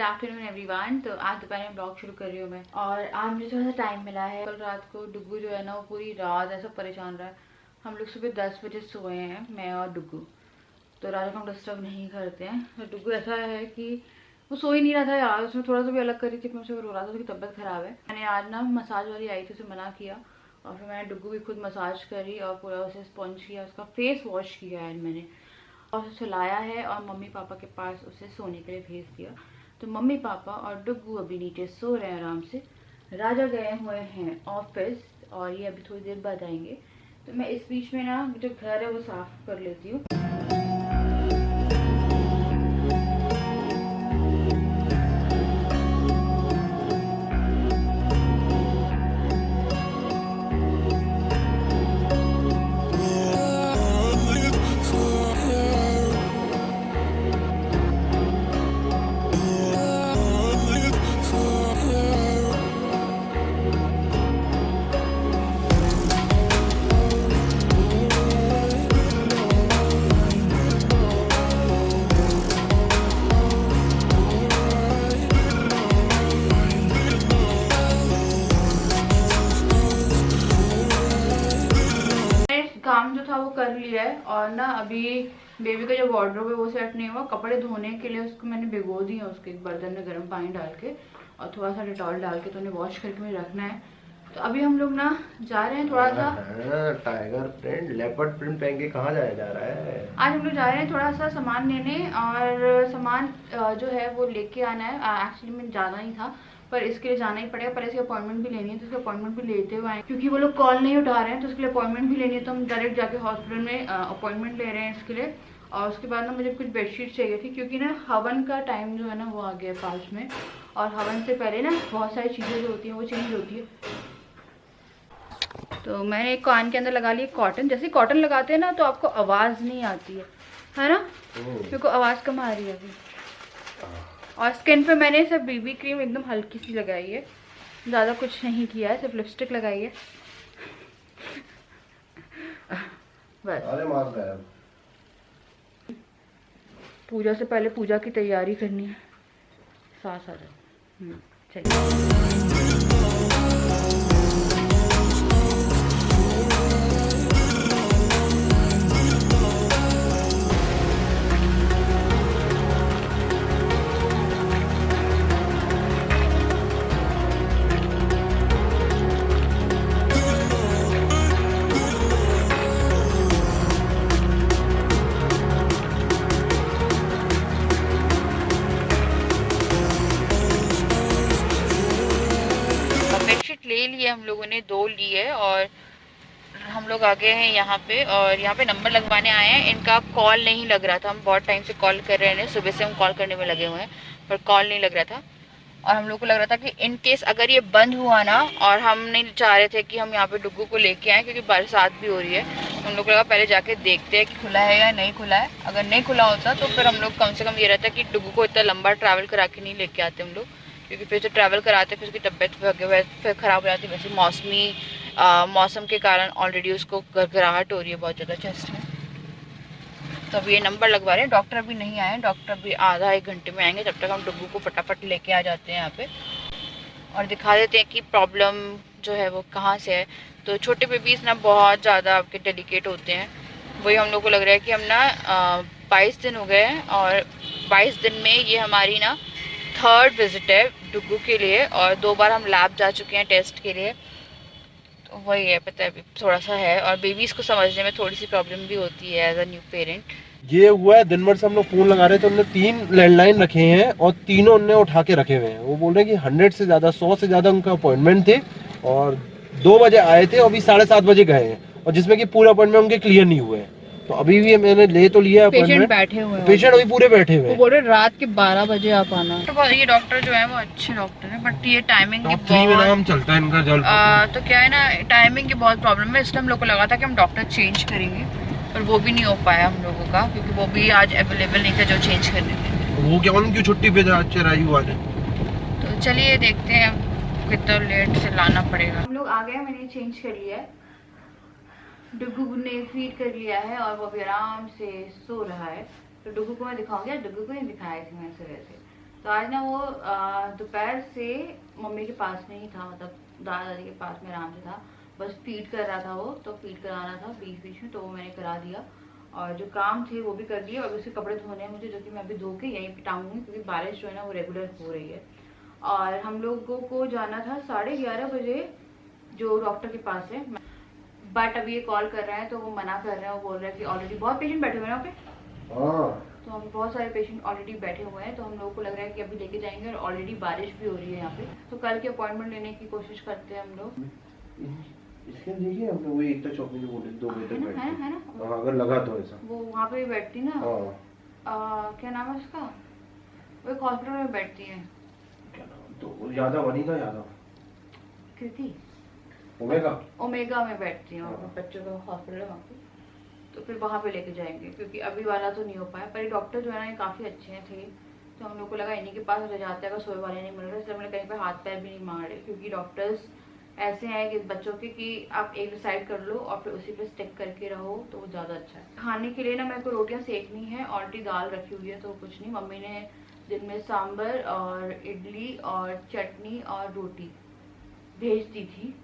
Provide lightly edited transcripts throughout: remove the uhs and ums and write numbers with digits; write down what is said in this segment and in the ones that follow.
Afternoon everyone. तो आज दोपहर में ब्लॉग शुरू कर रही हूँ मैं, और आज मुझे थोड़ा सा टाइम मिला है। कल रात को डुग्गू जो है ना वो पूरी रात ऐसा परेशान रहा है। हम लोग सुबह 10 बजे सोए हैं, मैं और डुग्गू। तो रात को हम डिस्टर्ब नहीं करते हैं। तो डुग्गू ऐसा है कि वो सो ही नहीं रहा था यार, उसमें थोड़ा सा भी अलग करी थी, मैं उसे रो रहा था, उसकी तबीयत खराब है। मैंने आज ना मसाज वाली आई थी, उसे मना किया, और फिर मैंने डुग्गू भी खुद मसाज करी और पूरा उसे स्पॉन्ज किया, उसका फेस वॉश किया है मैंने, और उसे सुलाया है और मम्मी पापा के पास उसे सोने के लिए भेज दिया। तो मम्मी पापा और डुग्गू अभी नीचे सो रहे हैं आराम से। राजा गए हुए हैं ऑफिस और ये अभी थोड़ी देर बाद आएंगे। तो मैं इस बीच में ना जो घर है वो साफ कर लेती हूँ। काम जो था वो कर लिया है, और ना अभी बेबी का जो वार्डरोब है वो सेट नहीं हुआ। कपड़े धोने के लिए उसको मैंने भिगो दिए उसके एक बर्तन में गर्म पानी डाल के, और थोड़ा सा डिटॉल डाल के, तो उन्हें वॉश करके मुझे रखना है। तो अभी हम लोग ना जा रहे हैं थोड़ा सा टाइगर प्रिंट लेपर्ड प्रिंट पहन के कहाँ जाया जा रहा है? आज हम लोग जा रहे हैं थोड़ा सा सामान लेने, और सामान जो है वो लेके आना है। एक्चुअली में जाना ही था, पर इसके लिए जाना ही पड़ेगा। पर इसकी अपॉइंटमेंट भी लेनी है, तो इसकी अपॉइंटमेंट भी लेते हुए आए, क्योंकि वो लोग कॉल नहीं उठा रहे हैं। तो उसके लिए अपॉइंटमेंट भी लेनी है, तो हम डायरेक्ट जाके हॉस्पिटल में अपॉइंटमेंट ले रहे हैं इसके लिए। और उसके बाद ना मुझे कुछ बेडशीट चाहिए थी, क्योंकि ना हवन का टाइम जो है ना वो आ गया पास में, और हवन से पहले ना बहुत सारी चीज़ें जो होती हैं वो चेंज होती है। तो मैंने एक कान के अंदर लगा ली कॉटन। जैसे कॉटन लगाते हैं ना तो आपको आवाज़ नहीं आती है ना? मेरे को आवाज़ कम आ रही है अभी। और स्किन पे मैंने सिर्फ बीबी क्रीम एकदम हल्की सी लगाई है, ज़्यादा कुछ नहीं किया है, सिर्फ लिपस्टिक लगाई है बस। अरे मार गायब। पूजा से पहले पूजा की तैयारी करनी है, साथ आ जाओ। चलिए। बेडशीट ले लिए हम लोगों ने, 2 ली है, और हम लोग आ गए हैं यहाँ पे, और यहाँ पे नंबर लगवाने आए हैं। इनका कॉल नहीं लग रहा था, हम बहुत टाइम से कॉल कर रहे हैं, सुबह से हम कॉल करने में लगे हुए हैं, पर कॉल नहीं लग रहा था। और हम लोग को लग रहा था कि इन केस अगर ये बंद हुआ ना, और हम नहीं चाह रहे थे कि हम यहाँ पे डुग्गू को लेके आए, क्योंकि बरसात भी हो रही है, तो हम लोग को लगा पहले जाके देखते हैं कि खुला है या नहीं खुला है। अगर नहीं खुला होता तो फिर हम लोग कम से कम ये रहता कि डुग्गू को इतना लंबा ट्रैवल करा के नहीं लेके आते हम लोग, क्योंकि फिर जो ट्रैवल कराते फिर उसकी तबीयत फिर ख़राब हो जाती है। वैसे मौसम के कारण ऑलरेडी उसको घरघराहट हो रही है बहुत ज़्यादा चेस्ट में। तो अभी ये नंबर लगवा रहे हैं। डॉक्टर अभी नहीं आए, डॉक्टर अभी आधा 1 घंटे में आएंगे। तब तक हम डुग्गू को फटाफट लेके आ जाते हैं यहाँ पे, और दिखा देते हैं कि प्रॉब्लम जो है वो कहाँ से है। तो छोटे बेबीज़ ना बहुत ज़्यादा आपके डेलिकेट होते हैं। वही हम लोग को लग रहा है कि हम ना 22 दिन हो गए हैं, और 22 दिन में ये हमारी ना 3rd विजिट है डुग्गू के लिए, और 2 बार हम लैब जा चुके हैं टेस्ट के लिए। तो वही है, पता है अभी थोड़ा सा है, और बेबीज़ को समझने में थोड़ी सी प्रॉब्लम भी होती है एज अ न्यू पेरेंट। ये हुआ है, दिन भर से हम लोग फोन लगा रहे थे, उन्होंने 3 लैंडलाइन रखे हैं और तीनों उनने उठा के रखे हुए हैं। वो बोल रहे हैं कि 100 से ज्यादा 100 से ज्यादा उनका अपॉइंटमेंट थे, और 2 बजे आए थे और अभी 7:30 बजे गए हैं, और जिसमें कि पूरे अपॉइंटमेंट उनके क्लियर नहीं हुए हैं। तो अभी भी मैंने ले तो लिया पेशेंट अपॉइंटमेंट, बैठे हुए हैं, पेशेंट अभी पूरे बैठे हुए वो हैं। बोल रहे रात के 12 बजे आप आना। तो ये डॉक्टर जो है वो अच्छे डॉक्टर है, बट ये टाइमिंग की नाम चलता है इनका जल। तो क्या है ना, टाइमिंग की बहुत प्रॉब्लम है, इसलिए हम लोग को लगा था कि हम डॉक्टर चेंज करेंगे, पर वो भी नहीं हो पाया हम लोगों का, क्योंकि वो भी आज अवेलेबल नहीं था जो चेंज करने थे। वो क्या उनकी छुट्टी पे था चरायू वाले। तो चलिए देखते हैं कितना लेट से लाना पड़ेगा। हम लोग आ गए, मैंने चेंज कर लिया है, डुग्गू ने फीड कर लिया है, और वो भी आराम से सो रहा है। तो डुग्गू को मैं दिखाऊंगी, डुग्गू को नहीं दिखाया थी मैं सुबह से। तो आज ना वो दोपहर से मम्मी के पास में ही था, मतलब दादा दादी के पास में आराम से था, बस फीड कर रहा था वो, तो फीड कराना था बीच बीच में, तो वो मैंने करा दिया और जो काम थे वो भी कर दिए। और उसके कपड़े धोने हैं मुझे, जो कि मैं अभी धो के यहीं पे टांगूंगी क्योंकि बारिश जो है ना वो रेगुलर हो रही है। और हम लोगों को जाना था 11:30 बजे जो डॉक्टर के पास है, बट अभी ये कॉल कर रहे हैं तो वो मना कर रहे हैं। वो बोल रहे हैं कि ऑलरेडी बहुत पेशेंट बैठे हुए हैं यहाँ पे। हाँ, तो हम बहुत सारे पेशेंट ऑलरेडी बैठे हुए हैं, तो हम लोगों को लग रहा है कि अभी लेके जाएंगे और ऑलरेडी बारिश भी हो रही है यहाँ पे, तो कल की अपॉइंटमेंट लेने की कोशिश करते हैं हम लोग। इसके देखिए हमने वही एक तक चौकी बोले 2 बजे तक बैठे है ना, हाँ, अगर लगा तो ऐसा वो वहाँ पे भी बैठती ना, हाँ। क्या नाम है उसका, वो एक हॉस्पिटल में बैठती है, क्या नाम तो यादव बनी था, यादव कृति, ओमेगा ओमेगा में बैठती है, हाँ। बच्चों का हॉस्पिटल है वहाँ पे। तो फिर वहाँ पे लेके जाएंगे क्योंकि अभी वाला तो नहीं हो पाया, पर ये डॉक्टर जो है ना ये काफ़ी अच्छे थे, तो हम लोग को लगा इन्हीं के पास रह जाते हैं, अगर सोए वाले नहीं मिल रहे, इसलिए हमने कहीं पे हाथ पैर भी नहीं मार रहे, क्योंकि डॉक्टर्स ऐसे हैं कि बच्चों के कि आप एक डिसाइड कर लो और फिर उसी पे स्टिक करके रहो तो वो ज़्यादा अच्छा है। खाने के लिए ना मेरे को रोटियाँ सेकनी है, ऑलरेडी दाल रखी हुई है तो कुछ नहीं, मम्मी ने दिन में सांभर और इडली और चटनी और रोटी भेज दी थी,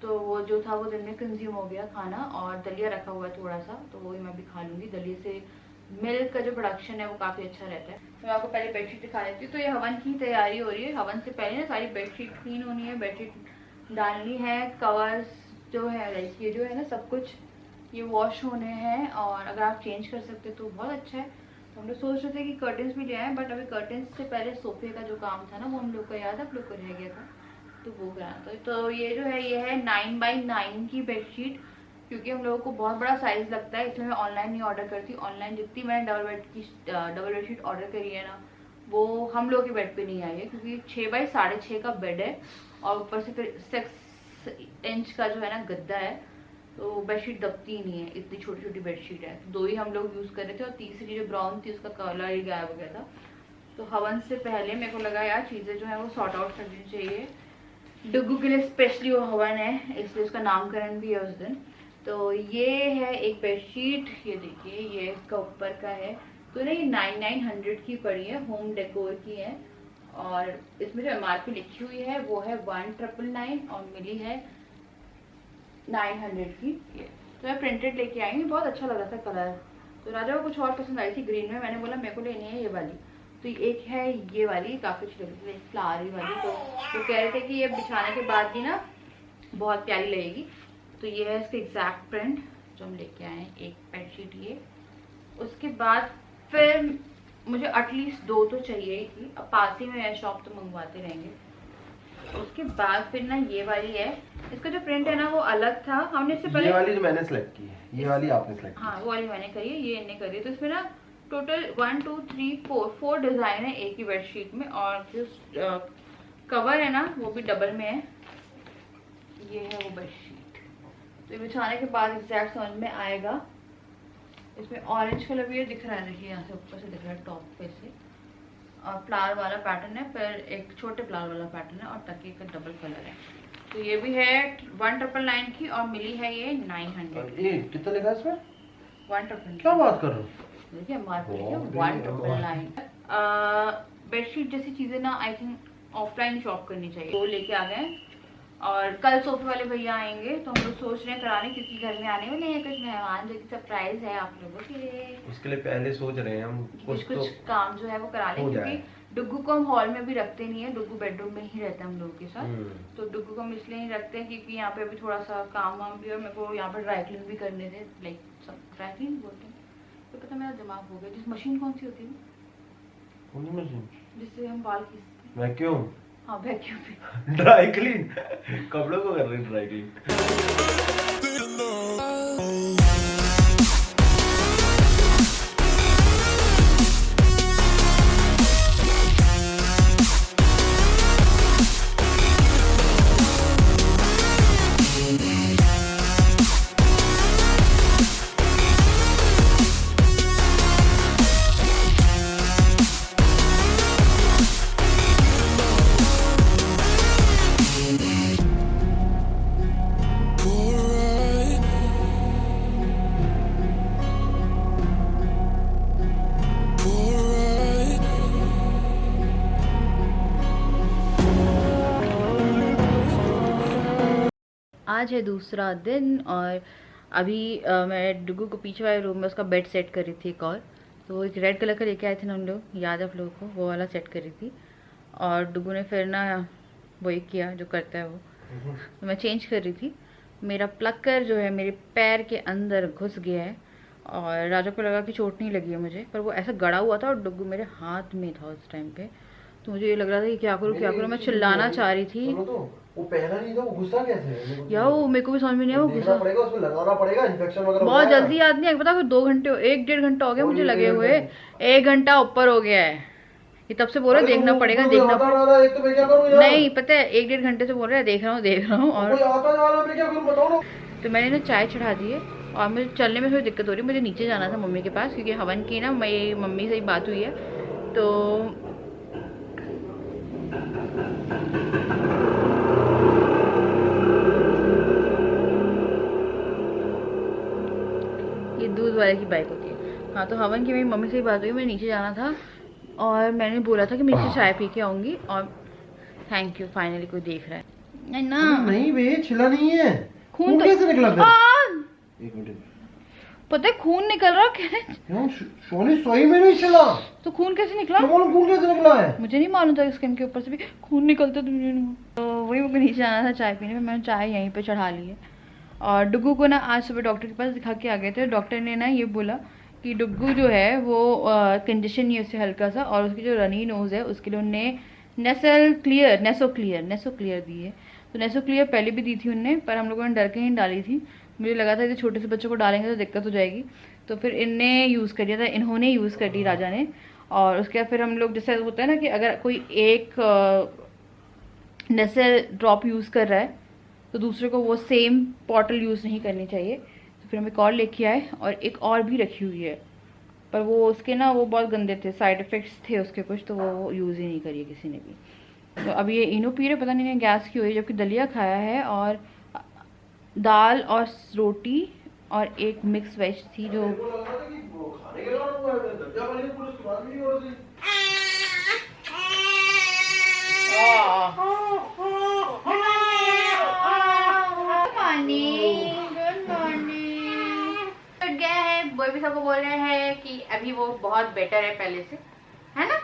तो वो जो था वो दिन में कंज्यूम हो गया खाना, और दलिया रखा हुआ है थोड़ा सा, तो वो ही मैं भी खा लूँगी। दलिया से मिल्क का जो प्रोडक्शन है वो काफ़ी अच्छा रहता है। मैं आपको पहले बेडशीट दिखा देती हूँ। तो ये हवन की तैयारी हो रही है, हवन से पहले ना सारी बेडशीट क्लीन होनी है, बेडशीट डालनी है, कवर्स जो है लाइक ये जो है ना सब कुछ ये वॉश होने हैं, और अगर आप चेंज कर सकते तो बहुत अच्छा है। तो हम लोग सोच रहे थे कि कर्टन्स भी ले आए, बट अभी कर्टन्स से पहले सोफे का जो काम था ना वो हम लोग का याद आप लोग को रह गया था, तो वो कराना था। तो ये जो है ये है 9x9 की बेडशीट, क्योंकि हम लोगों को बहुत बड़ा साइज लगता है, इसलिए मैं ऑनलाइन नहीं ऑर्डर करती। ऑनलाइन जितनी मैंने डबल बेडशीट ऑर्डर करी है ना वो हम लोगों के बेड पे नहीं आई है, क्योंकि 6x6.5 का बेड है और ऊपर से फिर 6 इंच का जो है ना गद्दा है, तो बेडशीट दबती ही नहीं है, इतनी छोटी छोटी बेडशीट है। 2 ही हम लोग यूज़ कर रहे थे और तीसरी जो ब्राउन थी उसका कलर ही गायब हो गया था। तो हवन से पहले मेरे को लगा यार चीज़ें जो है वो सॉर्ट आउट करनी चाहिए। डुग्गू के लिए स्पेशली वो हवन है, इसलिए उसका नामकरण भी है उस दिन। तो ये है एक बेडशीट, ये देखिए ये इसका ऊपर का है, तो ना ये 9900 की पड़ी है, होम डेकोर की है, और इसमें जो MRP लिखी हुई है वो है 1999 और मिली है 900 की। ये तो मैं प्रिंटेड लेके आई हूँ, बहुत अच्छा लगा था कलर। तो राजा को कुछ और पसंद आई थी ग्रीन में, मैंने बोला मेरे को लेनी है ये वाली, तो एक है ये वाली काफ़ी अच्छी लगी थी फ्लावरी वाली, तो वो कह रहे थे कि ये बिछाने के बाद भी ना बहुत प्यारी लगेगी। तो ये है इसका एग्जैक्ट प्रिंट जो हम लेके आए हैं, एक बेडशीट ये। उसके बाद फिर मुझे एटलीस्ट 2 तो चाहिए ही थी, अब पास ही में है शॉप तो मंगवाते रहेंगे। उसके बाद फिर ना ये वाली है, इसका जो प्रिंट है ना वो अलग था, हमने इससे पहले ये वाली जो मैंने सेलेक्ट की है, ये वाली आपने सेलेक्ट की। हाँ वो वाली मैंने करी है, ये इन्हें करी है। तो इसमें ना टोटल 1 2 3 4 डिज़ाइन है एक ही बेडशीट में, और जो कवर है ना वो भी डबल में है, ये है वो बेडशीट। तो ये बिछाने के बाद एग्जैक्ट समझ में आएगा। इसमें ऑरेंज कलर भी दिख रहा है, देखिए यहाँ से ऊपर से दिख रहा है टॉप पे से, और फ्लावर वाला पैटर्न है, फिर एक छोटे फ्लावर वाला पैटर्न है, और तकिए का डबल कलर है। तो ये भी है 1999 की और मिली है ये 900। ये कितना लिखा है इसमें? 1999। क्या बात कर रहे हो? देखिए मार्केट है 1999। बेडशीट जैसी चीजें ना आई थिंक ऑफलाइन शॉप करनी चाहिए। वो लेके आ गए, और कल सोफे वाले भैया आएंगे तो हम लोग सोच रहे हैं कराने, क्योंकि घर में आने वाले हैं कुछ मेहमान, जो कि सरप्राइज है आप लोगों के लिए। उसके लिए पहले सोच रहे हैं हम कुछ तो काम जो है वो करा लें, क्योंकि डुग्गू को हम हॉल में भी रखते नहीं है, डुग्गू बेडरूम में ही रहता है हम लोगों के साथ। तो डुग्गू को हम इसलिए नहीं रखते हैं क्योंकि यहाँ पे अभी थोड़ा सा काम वाम भी, और मेरे को यहाँ पर ड्राई क्लीन भी करने थे, लाइक सब ड्राई क्लीन बोलते हैं, तो पता मेरा दिमाग हो गया। जिस मशीन कौन सी होती है मशीन जिससे हम बाल खींचते हैं? वैक्यूम। हाँ वैक्यूम। ड्राई क्लीन कपड़ों को कर रही ड्राई क्लीन। आज है दूसरा दिन और अभी मैं डुगू को पीछे वाले रूम में उसका बेड सेट कर रही थी एक और। तो वो एक रेड कलर का लेके आए थे ना हम लोग, याद है आप लोगों को, वो वाला सेट कर रही थी। और डुगू ने फिर ना वो एक किया जो करता है वो, तो मैं चेंज कर रही थी। मेरा प्लकर जो है मेरे पैर के अंदर घुस गया है और राजा को लगा कि चोट नहीं लगी है मुझे, पर वो ऐसा गड़ा हुआ था और डुगू मेरे हाथ में था उस टाइम पे। तो मुझे ये लग रहा था कि क्या करूँ, मैं चिल्लाना चाह रही थी। वो पहना नहीं था, वो घुसा कैसे? यार वो मेरे को भी समझ में नहीं आया, वो देखना घुसा पड़ेगा, उसमें लगाना पड़ेगा, इन्फेक्शन वगैरह हो बहुत जाएगा। जल्दी याद नहीं आया, पता 2 घंटे 1-1.5 घंटा हो गया और मुझे ये लगे एक हुए। घंटा। 1 घंटा ऊपर हो गया है, ये तब से बोल रहे अरे तो देखना वो पड़ेगा कोई देखना आता पड़ेगा। जा रहा है, एक तो मैं क्या करूं यार? नहीं पता है, 1-1.5 घंटे से बोल रहे हैं देख रहा हूँ। तो और कोई आता जा रहा है, मैं क्या करूं बताओ ना। तो मैंने ना चाय चढ़ा दी है और मुझे चलने में थोड़ी दिक्कत हो रही है। मुझे नीचे जाना था मम्मी के पास, क्योंकि हवन की ना मेरी मम्मी से ही बात हुई है। तो ये दूध वाले की बाइक होती है। हाँ, तो हवन की मेरी मम्मी से ही बात हुई, मुझे नीचे जाना था और मैंने बोला था कि मैं नीचे चाय पी के आऊँगी। और थैंक यू, फाइनली कोई देख रहा है। नहीं ना, नहीं बे, छिला नहीं है। खून तो कैसे निकला फिर? आ! एक मिनट, पता है खून निकल रहा है। क्यों? सोनी सोई में नहीं छिला तो खून कैसे निकला? तो मालूम खून कैसे निकला है? मुझे नहीं मालूम था स्किन के ऊपर से भी खून निकलता, तो मुझे नहीं मालूम। तो वही मुझे नीचे आना था चाय पीने में, मैंने चाय यहीं पे चढ़ा ली है। और डुग्गू को ना आज सुबह डॉक्टर के पास दिखा के आ गए थे। डॉक्टर ने ना ये बोला कि डुग्गू जो है वो कंजेशन है उससे हल्का सा, और उसकी जो रनी नोज़ है उसके लिए उनने नेसो क्लियर दी है। तो नेसो क्लियर पहले भी दी थी उनने, पर हम लोगों ने डर के ही डाली थी। मुझे लगा था कि छोटे से बच्चों को डालेंगे तो दिक्कत हो जाएगी, तो फिर इन्होंने यूज़ कर दी राजा ने। और उसके बाद फिर हम लोग, जैसे होता है ना कि अगर कोई एक नेसल ड्रॉप यूज़ कर रहा है तो दूसरे को वो सेम बॉटल यूज़ नहीं करनी चाहिए। तो फिर हम एक और लेके आए और एक और भी रखी हुई है, पर वो उसके ना वो बहुत गंदे थे, साइड इफ़ेक्ट्स थे उसके कुछ, तो वो यूज़ ही नहीं करी किसी ने भी। तो अब ये इनो पी रहे, पता नहीं गैस की हुई, जबकि दलिया खाया है और दाल और रोटी और एक मिक्स वेज थी जो गया है। वो भी सबको बोल रहे हैं कि अभी वो बहुत बेटर है पहले से, है ना?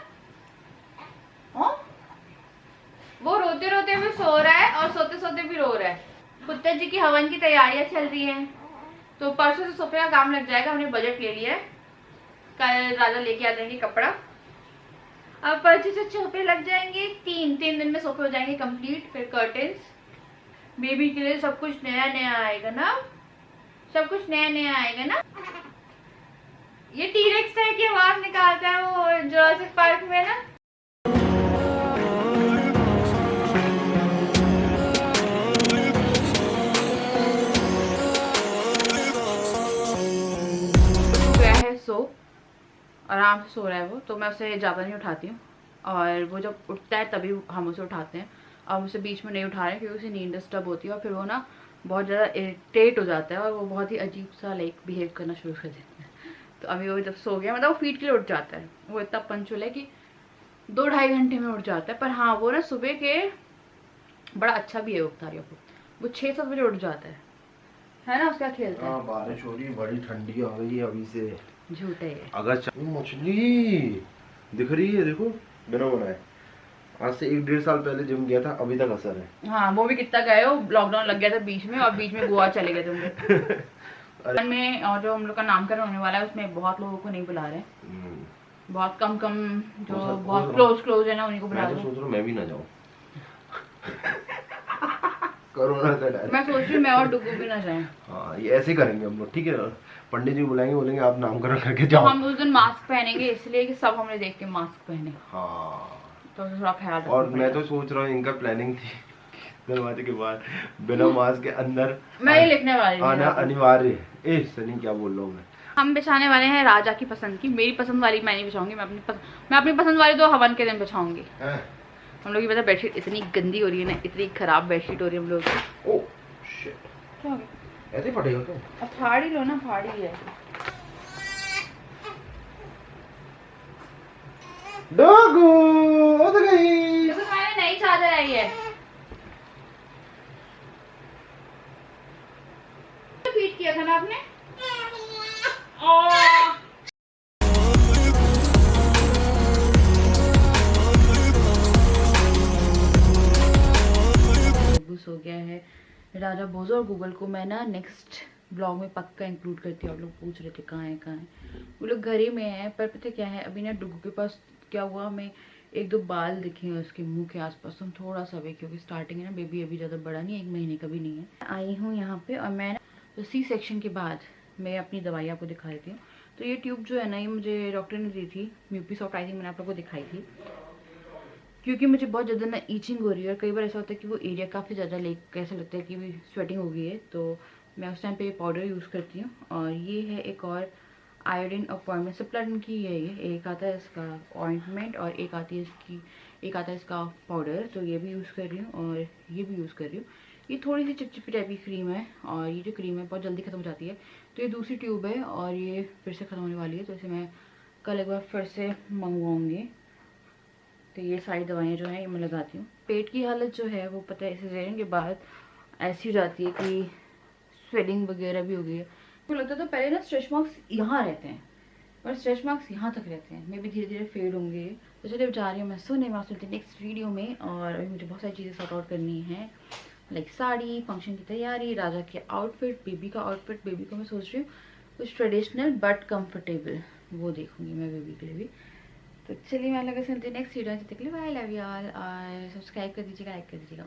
वो रोते रोते भी सो रहा है और सोते सोते भी रो रहा है। कुत्ते जी की हवन की तैयारियां चल रही हैं, तो परसों से सोफे का काम लग जाएगा। हमने बजट ले लिया है, कल राजा लेके आ जाएंगे कपड़ा। अब परसों से सोफे लग जाएंगे, 3 दिन में सोफे हो जाएंगे कंप्लीट। फिर कर्टेन्स, बेबी के लिए सब कुछ नया नया आएगा ना, सब कुछ नया नया आएगा ना। ये टीरेक्स है कि आवाज निकालता है वो जुरासिक पार्क में ना। गया है सो, आराम से सो रहा है वो, तो मैं उसे ज़्यादा नहीं उठाती हूँ। और वो जब उठता है तभी हम उसे उठाते हैं। अब उसे बीच में नहीं उठा रहे हैं क्योंकि उसे नींद डिस्टर्ब होती है और फिर वो ना बहुत ज़्यादा इरिटेट हो जाता है और वो बहुत ही अजीब सा लाइक बिहेव करना शुरू कर देता है। तो अभी वो जब सो गया, मतलब वो फीट के लिए उठ जाता है, वो इतना पंचुअल है कि 2-2.5 घंटे में उठ जाता है। पर हाँ, वो ना सुबह के बड़ा अच्छा भी है उठता, वो 6-7 बजे उठ जाता है ना? उसका खेलता है। बारिश हो रही है, बड़ी ठंडी आ गई है अभी से। झूठे है। अगर मछली दिख रही है, देखो बिना बनाए। आज से 1-1.5 साल पहले जिम गया था, अभी तक असर है। हाँ, वो भी कितना गए हो, लॉकडाउन लग गया था बीच में और बीच में गोवा चले गए थे हम लोग में। और जो हम लोग का नामकरण होने वाला है उसमें बहुत लोगों को नहीं बुला रहे, बहुत कम जो बहुत क्लोज है ना उन्हीं को बुला रहे। मैं तो सोच रहा हूँ मैं भी ना जाऊँ कोरोना का डर। मैं सोच रही हूँ मैं और डुगू भी ना जाएं। हाँ, ये ऐसे करेंगे हम लोग, ठीक है। पंडित जी बुलाएंगे, बोलेंगे आप नामकरण करके जाओ। तो हम उस दिन मास्क पहनेंगे इसलिए कि सब हमने देख के मास्क पहने। हाँ, तो थोड़ा ख्याल रखना और मैं पड़ेगा। तो सोच रहा हूँ, इनका प्लानिंग थी दरवाजे के बाहर बिना मास्क के अंदर मैं ये लिखने वाली हूँ आना अनिवार्य। ए सनी, क्या बोल रहा हूँ मैं। हम बिछाने वाले हैं राजा की पसंद की, मेरी पसंद वाली मैं नहीं बिछाऊंगी। मैं अपनी पसंद वाली तो हवन के दिन बिछाऊंगी। हम लोग की पता बेडशीट इतनी गंदी हो रही है ना, इतनी खराब बेडशीट हो रही है हम लोग की। ओह शिट, क्या हो गया? ऐसे फटेगा क्या? अब फाड़ ही लो ना, फाड़ ही है। डोगू उठ गई। देखो तुम्हारे नई चादर आई है। किया था ना आपने? और हो गया है राजा भोज और गूगल को मैं ना नेक्स्ट ब्लॉग में पक्का इंक्लूड करती हूँ। आप लोग पूछ रहे थे कहाँ है, वो लोग घर ही में हैं। पर पता क्या है, अभी ना डुगू के पास क्या हुआ, हमें एक दो बाल दिखे हैं उसके मुंह के आसपास, तो हम थोड़ा सा भी, क्योंकि स्टार्टिंग है ना, बेबी अभी ज़्यादा बड़ा नहीं है, 1 महीने का भी नहीं है। आई हूँ यहाँ पे और मैं तो सी सेक्शन के बाद मैं अपनी दवाई आपको दिखा देती हूँ। तो ये ट्यूब जो है ना, ये मुझे डॉक्टर ने दी थी, म्यूपी सॉफ्ट, आई थिंक मैंने आप लोग को दिखाई थी। क्योंकि मुझे बहुत ज़्यादा ना ईचिंग हो रही है और कई बार ऐसा होता है कि वो एरिया काफ़ी ज़्यादा लाइक ऐसा लगता है कि भी स्वेटिंग हो गई है, तो मैं उस टाइम पे पाउडर यूज़ करती हूँ। और ये है एक और आयोडीन अपॉइंटमेंट सप्लाडन की है, ये एक आता है इसका ऑइंटमेंट और एक आता है इसका पाउडर, तो ये भी यूज़ कर रही हूँ और ये भी यूज़ कर रही हूँ। ये थोड़ी सी चिपचिपी टाइप की क्रीम है और ये जो क्रीम है बहुत जल्दी ख़त्म हो जाती है। तो ये दूसरी ट्यूब है और ये फिर से ख़त्म होने वाली है, तो इसे मैं कल एक बार फिर से मंगवाऊँगी। तो ये सारी दवाइयाँ जो हैं ये मैं लगाती हूँ। पेट की हालत जो है वो पता है सिजेरियन के बाद ऐसी हो जाती है कि स्वेलिंग वगैरह भी हो गई है। मुझे लगता था पहले ना स्ट्रेच मार्क्स यहाँ रहते हैं और स्ट्रेच मार्क्स यहाँ तक रहते हैं, मे भी धीरे धीरे फेड होंगे। तो चलिए अब जा रही हूँ मैं सोने, मैं आपसे नेक्स्ट वीडियो में। और अभी मुझे बहुत सारी चीज़ें सॉर्ट आउट करनी है, लाइक साड़ी, फंक्शन की तैयारी, राजा के आउटफिट, बेबी का आउटफिट। बेबी को मैं सोच रही हूँ कुछ ट्रेडिशनल बट कंफर्टेबल, वो देखूंगी मैं बेबी के लिए भी। तो चलिए मैं लगा सुनते नेक्स्ट वीडियो, तब तक के लिए बाय, लव यू ऑल, और सब्सक्राइब कर दीजिएगा, लाइक कर दीजिएगा।